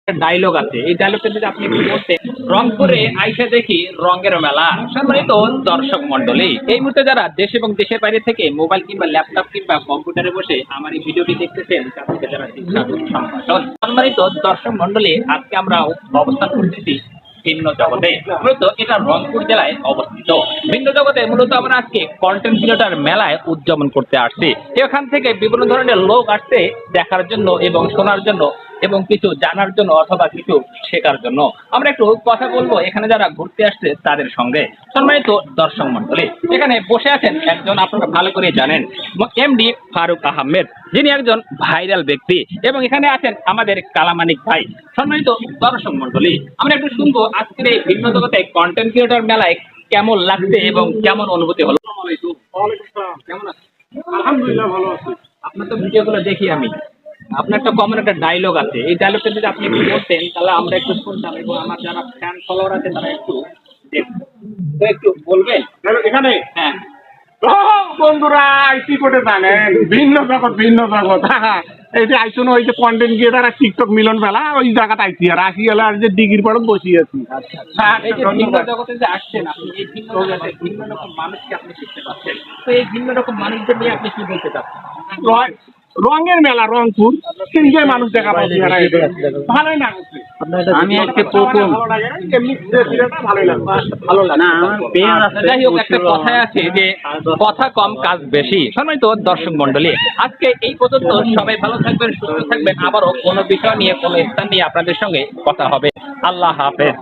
Dialogue আছে, এই ডায়লগটা যদি আপনি একটু বলতেন। রংপুরে আইসা দেখি রঙের মেলা। সম্মানিত দর্শক মন্ডলী, এই মুহূর্তে যারা দেশ এবং দেশের বাইরে থেকে মোবাইল কিংবা ল্যাপটপ কিংবা কম্পিউটারে বসে আমার এই ভিডিওটি দেখতেছেন, তাদেরকে জানাচ্ছি স্বাগত সম্ভাষণ। সম্মানিত দর্শক মন্ডলী, আজকে আমরা অবস্থান করতেছি ভিন্ন জগতে। মূলত এটা রংপুর জেলায় অবস্থিত। ভিন্ন জগতে মূলত আমরা আজকে কন্টেন্ট ক্রিয়েটর মেলায় উদযাপন করতে আসছি। এখান থেকে বিভিন্ন ধরনের লোক আসছে দেখার জন্য এবং শোনার জন্য এবং কিছু জানার জন্য অথবা কিছু শেখার জন্য। আমরা একটু কথা বলবো এখানে যারা ঘুরতে আসছে তাদের সঙ্গে। সম্মানিত দর্শক মন্ডলী, এখানে বসে আছেন একজন আপনারা ভালো করে জানেন, এমডি ফারুক আহমেদ, যিনি একজন ভাইরাল ব্যক্তি, এবং এখানে আছেন আমাদের কালামানিক ভাই। সম্মানিত দর্শক মন্ডলী, আমরা একটু শুনবো আজকের এই ভিন্ন জগতে কন্টেন্ট ক্রিয়েটর মেলায় কেমন লাগছে এবং কেমন অনুভূতি হলো। কেমন আছেন? আলহামদুলিল্লাহ ভালো আছি। আপনার তো ভিডিওগুলো দেখি আমি, আপনার একটা কমন একটা ডায়লগ আছে, এই ডায়লগটা যদি আপনি একটু বলতেন তাহলে আমরা একটু শুনতাম এবং আমার যারা ফ্যান ফলোয়ার আছে তারা একটু দেখতো। তো একটু বলবেন? এখানে হ্যাঁ। বন্ধুরা কি করে জানেন, ভিন্ন জগৎ ভিন্ন জগৎ। এই যে আইসুন ওই যে কন্টেন্ট ক্রিয়েটার আর টিকটক মিলন মেলা, ওই জায়গাটা আইছি আর আসি গেলে আর যে ডিগ্রির পর বসি আছি। এই যে ভিন্ন জগতে যে আসছেন আপনি, এই ভিন্ন জগতে ভিন্ন রকম মানুষকে আপনি শিখতে পাচ্ছেন, তো এই ভিন্ন রকম মানুষদের নিয়ে আপনি কি বলতে চাচ্ছেন? রঙের মেলা রংপুর, তিনটে মানুষ দেখা পাচ্ছি, ভালোই লাগছে। আমি আজকে প্রথম ভালোই লাগছে, ভালো লাগে না আমার পেন আছে। যাই হোক, একটা কথাই আছে যে কথা কম কাজ বেশি। সম্মানিত দর্শক মন্ডলী, আজকে এই পর্যন্ত। সবাই ভালো থাকবেন, সুস্থ থাকবেন। আবারও কোনো বিষয় নিয়ে কোনো স্থান নিয়ে আপনাদের সঙ্গে কথা হবে। আল্লাহ হাফেজ।